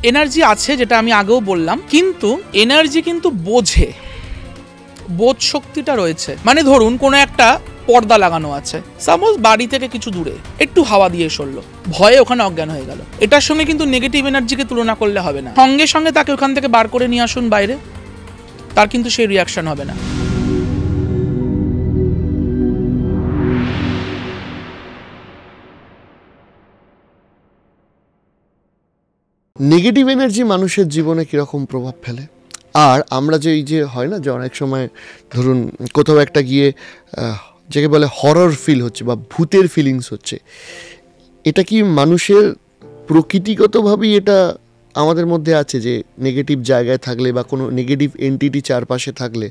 Energy আছে, যেটা আমি আগেও বললাম, কিন্তু এনার্জি কিন্তু বোঝে, বোধ শক্তিটা রয়েছে। মানে ধরুন কোনো একটা পর্দা লাগানো আছে, সাপোজ বাড়ি থেকে কিছু দূরে, একটু হাওয়া দিয়ে সরলো, ভয়ে ওখানে অজ্ঞান হয়ে গেল। এটার সঙ্গে কিন্তু নেগেটিভ এনার্জিকে তুলনা করলে হবে না। সঙ্গে সঙ্গে তাকে ওখান থেকে বার করে নিয়ে আসুন বাইরে, তার কিন্তু সেই রিয়াকশন হবে না। নেগেটিভ এনার্জি মানুষের জীবনে কীরকম প্রভাব ফেলে? আর আমরা যে এই যে হয় না যে অনেক সময় ধরুন কোথাও একটা গিয়ে যাকে বলে হরর ফিল হচ্ছে বা ভূতের ফিলিংস হচ্ছে, এটা কি মানুষের প্রকৃতিগতভাবেই এটা আমাদের মধ্যে আছে যে নেগেটিভ জায়গায় থাকলে বা কোনো নেগেটিভ এন্টিটি চারপাশে থাকলে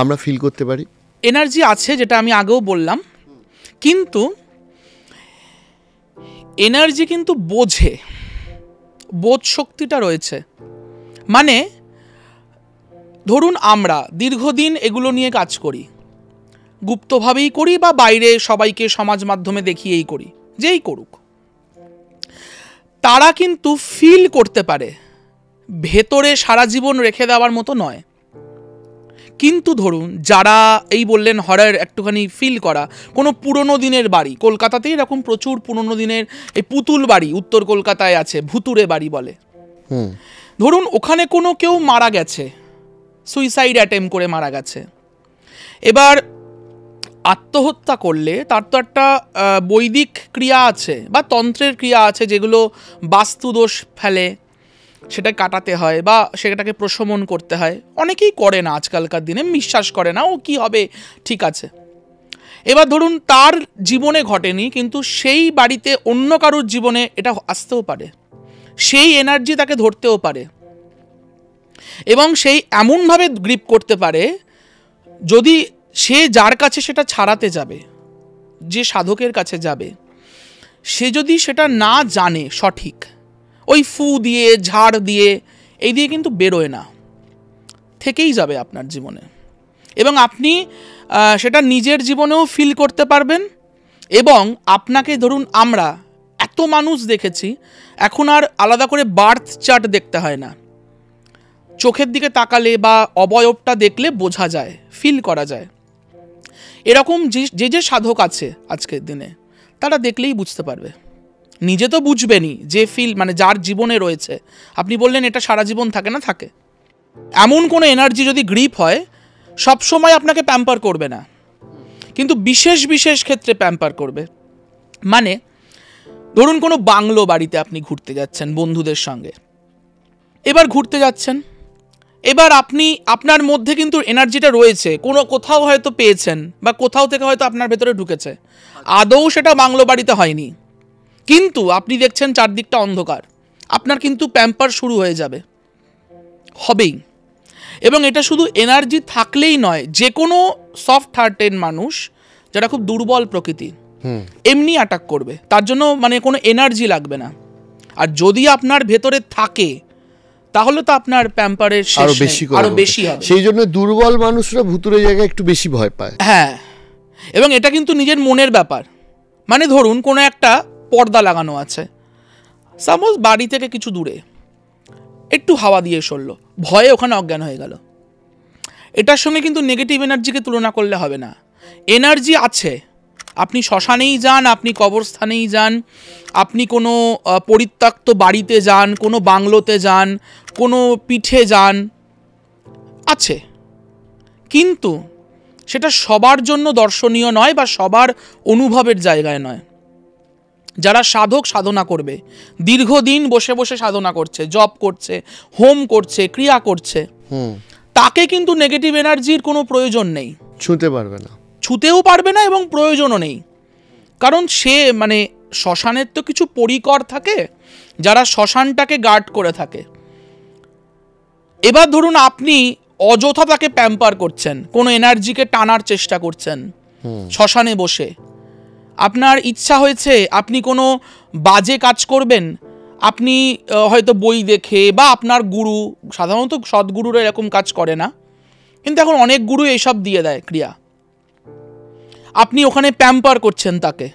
আমরা ফিল করতে পারি? এনার্জি আছে, যেটা আমি আগেও বললাম, কিন্তু এনার্জি কিন্তু বোঝে, বোধ শক্তিটা রয়েছে। মানে ধরুন আমরা দীর্ঘদিন এগুলো নিয়ে কাজ করি, গুপ্তভাবেই করি বা বাইরে সবাইকে সমাজ মাধ্যমে দেখিয়েই করি, যেই করুক, তারা কিন্তু ফিল করতে পারে, ভেতরে সারা জীবন রেখে দেওয়ার মতো নয়। কিন্তু ধরুন যারা এই বললেন হরর একটুখানি ফিল করা, কোনো পুরনো দিনের বাড়ি, কলকাতাতেই এরকম প্রচুর পুরনো দিনের এই পুতুল বাড়ি উত্তর কলকাতায় আছে, ভুতুরে বাড়ি বলে। ধরুন ওখানে কোনো কেউ মারা গেছে, সুইসাইড অ্যাটেম্প করে মারা গেছে। এবার আত্মহত্যা করলে তার তো একটা বৈদিক ক্রিয়া আছে বা তন্ত্রের ক্রিয়া আছে, যেগুলো বাস্তুদোষ ফেলে, সেটা কাটাতে হয় বা সেটাকে প্রশমন করতে হয়। অনেকেই করে না আজকালকার দিনে, বিশ্বাস করে না, ও কি হবে, ঠিক আছে। এবার ধরুন তার জীবনে ঘটেনি, কিন্তু সেই বাড়িতে অন্য কারোর জীবনে এটা আসতেও পারে, সেই এনার্জি তাকে ধরতেও পারে, এবং সেই এমনভাবে গ্রিপ করতে পারে, যদি সে যার কাছে সেটা ছাড়াতে যাবে, যে সাধকের কাছে যাবে, সে যদি সেটা না জানে সঠিক, ওই ফু দিয়ে ঝাড় দিয়ে এই দিয়ে কিন্তু বেরোয় না, থেকেই যাবে আপনার জীবনে। এবং আপনি সেটা নিজের জীবনেও ফিল করতে পারবেন। এবং আপনাকে ধরুন আমরা এত মানুষ দেখেছি, এখন আর আলাদা করে বার্থ চার্ট দেখতে হয় না, চোখের দিকে তাকালে বা অবয়বটা দেখলে বোঝা যায়, ফিল করা যায়। এরকম যে যে সাধক আছে আজকের দিনে, তারা দেখলেই বুঝতে পারবে, নিজে তো বুঝবেনই, যে ফিল মানে যার জীবনে রয়েছে। আপনি বললেন এটা সারা জীবন থাকে না, থাকে। এমন কোনো এনার্জি যদি গ্রিপ হয়, সবসময় আপনাকে প্যাম্পার করবে না, কিন্তু বিশেষ বিশেষ ক্ষেত্রে প্যাম্পার করবে। মানে ধরুন কোনো বাংলো বাড়িতে আপনি ঘুরতে যাচ্ছেন বন্ধুদের সঙ্গে, এবার ঘুরতে যাচ্ছেন, এবার আপনি আপনার মধ্যে কিন্তু এনার্জিটা রয়েছে, কোনো কোথাও হয়তো পেয়েছেন বা কোথাও থেকে হয়তো আপনার ভেতরে ঢুকেছে, আদৌ সেটা বাংলো বাড়িতে হয়নি, কিন্তু আপনি দেখছেন চারদিকটা অন্ধকার, আপনার কিন্তু প্যাম্পার শুরু হয়ে যাবে, হবেই। এবং এটা শুধু এনার্জি থাকলেই নয়, যে কোনো সফট হার্টেড মানুষ যারা খুব দুর্বল প্রকৃতি, এমনি অ্যাটাক করবে, তার জন্য মানে কোনো এনার্জি লাগবে না। আর যদি আপনার ভেতরে থাকে, তাহলে তো আপনার প্যাম্পারের আরো বেশি হবে। সেই জন্য দুর্বল মানুষরা ভুতুরে জায়গায় একটু বেশি ভয় পায়। হ্যাঁ, এবং এটা কিন্তু নিজের মনের ব্যাপার। মানে ধরুন কোনো একটা পর্দা লাগানো আছে, সাপোজ বাড়ি থেকে কিছু দূরে, একটু হাওয়া দিয়ে সরলো, ভয়ে ওখানে অজ্ঞান হয়ে গেল। এটার সঙ্গে কিন্তু নেগেটিভ এনার্জিকে তুলনা করলে হবে না। এনার্জি আছে, আপনি শ্মশানেই যান, আপনি কবরস্থানেই যান, আপনি কোনো পরিত্যক্ত বাড়িতে যান, কোনো বাংলোতে যান, কোনো পিঠে যান, আছে, কিন্তু সেটা সবার জন্য দর্শনীয় নয় বা সবার অনুভবের জায়গায় নয়। যারা সাধক সাধনা করবে, দীর্ঘদিন বসে বসে সাধনা করছে, জপ করছে, হোম করছে, ক্রিয়া করছে, তাকে কিন্তু নেগেটিভ এনার্জির কোনো প্রয়োজন নেই, ছুঁতে পারবে না, ছুঁতেও পারবে না এবং প্রয়োজনও নেই। কারণ সে মানে শ্মশানের তো কিছু পরিকর থাকে, যারা শ্মশানটাকে গার্ড করে থাকে। এবার ধরুন আপনি অযথা তাকে প্যাম্পার করছেন, কোনো এনার্জিকে টানার চেষ্টা করছেন শ্মশানে বসে, আপনার ইচ্ছা হয়েছে আপনি কোনো বাজে কাজ করবেন, আপনি হয়তো বই দেখে বা আপনার গুরু, সাধারণত সদ্গুরুরা এরকম কাজ করে না, কিন্তু এখন অনেক গুরু এইসব দিয়ে দেয় ক্রিয়া, আপনি ওখানে প্যাম্পার করছেন তাকে,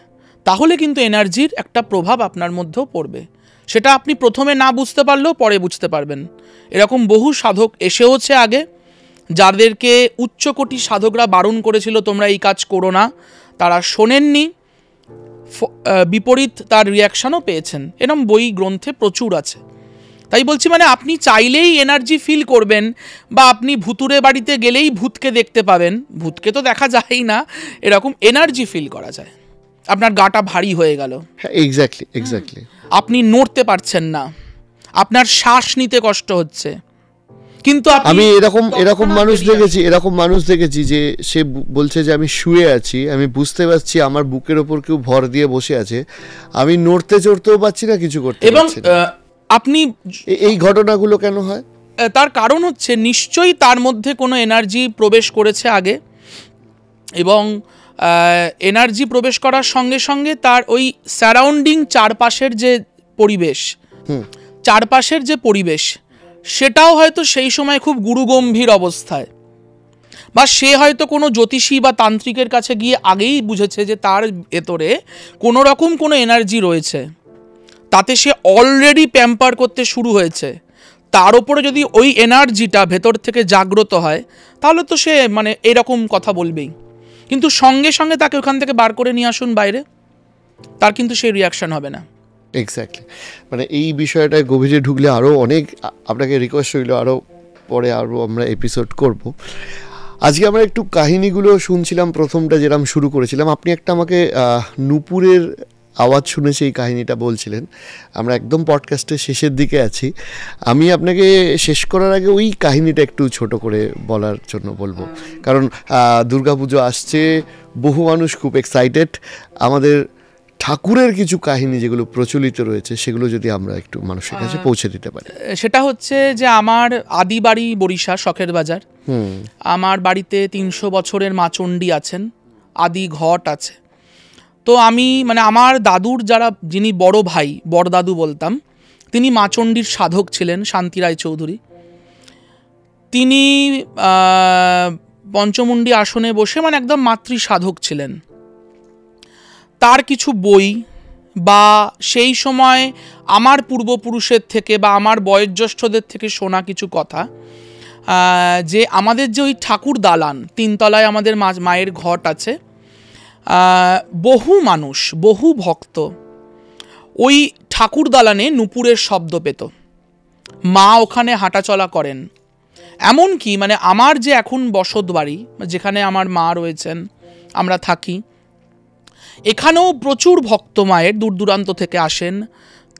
তাহলে কিন্তু এনার্জির একটা প্রভাব আপনার মধ্যেও পড়বে। সেটা আপনি প্রথমে না বুঝতে পারলেও পরে বুঝতে পারবেন। এরকম বহু সাধক এসেওছে আগে, যাদেরকে উচ্চকোটি সাধকরা বারণ করেছিল তোমরা এই কাজ করো না, তারা শোনেননি, বিপরীত তার রিয়াকশানও পেয়েছেন। এরকম বই গ্রন্থে প্রচুর আছে। তাই বলছি, মানে আপনি চাইলেই এনার্জি ফিল করবেন, বা আপনি ভুতুরে বাড়িতে গেলেই ভূতকে দেখতে পাবেন। ভূতকে তো দেখা যায়ই না, এরকম এনার্জি ফিল করা যায়। আপনার গাটা ভারী হয়ে গেল, এক্স্যাক্টলি আপনি নড়তে পারছেন না, আপনার শ্বাস নিতে কষ্ট হচ্ছে, কিন্তু আমি এরকম মানুষ দেখেছি যে সে বলছে যে আমি শুয়ে আছি, আমি বুঝতে পারছি আমার বুকের ওপর কেউ ভর দিয়ে বসে আছে, আমি নড়তে চড়তেও পারছি না, কিছু করতে পারছি না। আপনি এই ঘটনাগুলো কেন হয়? তার কারণ হচ্ছে নিশ্চয়ই তার মধ্যে কোনো এনার্জি প্রবেশ করেছে আগে, এবং এনার্জি প্রবেশ করার সঙ্গে সঙ্গে তার ওই সারাউন্ডিং চারপাশের যে পরিবেশ সেটাও হয়তো সেই সময় খুব গুরুগম্ভীর অবস্থায়, বা সে হয়তো কোনো জ্যোতিষী বা তান্ত্রিকের কাছে গিয়ে আগেই বুঝেছে যে তার ভেতরে কোনো রকম কোনো এনার্জি রয়েছে, তাতে সে অলরেডি প্যাম্পার করতে শুরু হয়েছে। তার ওপরে যদি ওই এনার্জিটা ভেতর থেকে জাগ্রত হয়, তাহলে তো সে মানে এরকম কথা বলবেই। কিন্তু সঙ্গে সঙ্গে তাকে ওখান থেকে বার করে নিয়ে আসুন বাইরে, তার কিন্তু সেই রিয়াকশন হবে না। এক্স্যাক্টলি, মানে এই বিষয়টায় গভীরে ঢুকলে আরও অনেক, আপনাকে রিকোয়েস্ট রইল আরও পরে আরও আমরা এপিসোড করব। আজকে আমরা একটু কাহিনীগুলো শুনছিলাম, প্রথমটা যেরকম শুরু করেছিলাম, আপনি একটা আমাকে নূপুরের আওয়াজ শুনে সেই কাহিনীটা বলছিলেন। আমরা একদম পডকাস্টের শেষের দিকে আছি, আমি আপনাকে শেষ করার আগে ওই কাহিনীটা একটু ছোট করে বলার জন্য বলবো, কারণ দুর্গাপুজো আসছে, বহু মানুষ খুব এক্সাইটেড। আমাদের ঠাকুরের কিছু কাহিনী যেগুলো প্রচলিত রয়েছে সেগুলো যদি আমরা একটু মানুষের কাছে পৌঁছে দিতে পারি। সেটা হচ্ছে যে আমার আদি বাড়ি বরিশা, শখের বাজার। আমার বাড়িতে 300 বছরের মা চণ্ডী আছেন, আদি ঘট আছে। তো আমি মানে আমার দাদুর যিনি বড় ভাই, বড়দাদু বলতাম, তিনি মা চণ্ডীর সাধক ছিলেন, শান্তি রায় চৌধুরী। তিনি পঞ্চমুণ্ডী আসনে বসে মানে একদম মাতৃ সাধক ছিলেন। তার কিছু বই বা সেই সময় আমার পূর্বপুরুষের থেকে বা আমার বয়োজ্যেষ্ঠদের থেকে শোনা কিছু কথা, যে আমাদের যে ওই ঠাকুর দালান, 3 তলায় আমাদের মায়ের ঘট আছে, বহু মানুষ, বহু ভক্ত ওই ঠাকুর দালানে নূপুরের শব্দ পেত। মা ওখানে হাঁটাচলা করেন। এমনকি মানে আমার যে এখন বসত বাড়ি, যেখানে আমার মা রয়েছেন, আমরা থাকি, এখানেও প্রচুর ভক্ত মায়ের দূর দূরান্ত থেকে আসেন।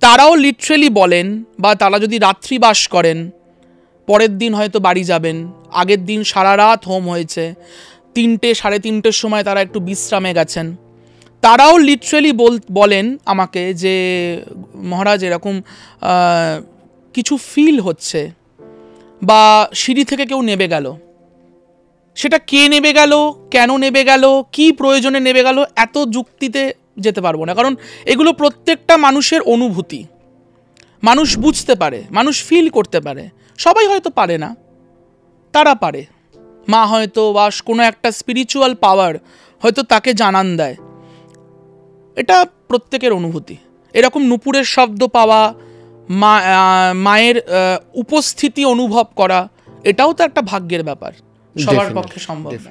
তারাও লিটারেলি বলেন, বা তারা যদি রাত্রিবাস করেন, পরের দিন হয়তো বাড়ি যাবেন, আগের দিন সারা রাত হোম হয়েছে, 3টে 3:30 সময় তারা একটু বিশ্রামে গেছেন, তারাও লিটারেলি বলেন আমাকে যে মহারাজ এরকম কিছু ফিল হচ্ছে, বা সিঁড়ি থেকে কেউ নেমে গেল। সেটা কে নেমে গেল, কেন নেমে গেল, কি প্রয়োজনে নেমে গেল, এত যুক্তিতে যেতে পারবো না, কারণ এগুলো প্রত্যেকটা মানুষের অনুভূতি। মানুষ বুঝতে পারে, মানুষ ফিল করতে পারে, সবাই হয়তো পারে না, তারা পারে। মা হয়তো বা কোনো একটা স্পিরিচুয়াল পাওয়ার হয়তো তাকে জানান দেয়, এটা প্রত্যেকের অনুভূতি। এরকম নূপুরের শব্দ পাওয়া, মায়ের উপস্থিতি অনুভব করা, এটাও তো একটা ভাগ্যের ব্যাপার, সবার পক্ষে সম্ভব না।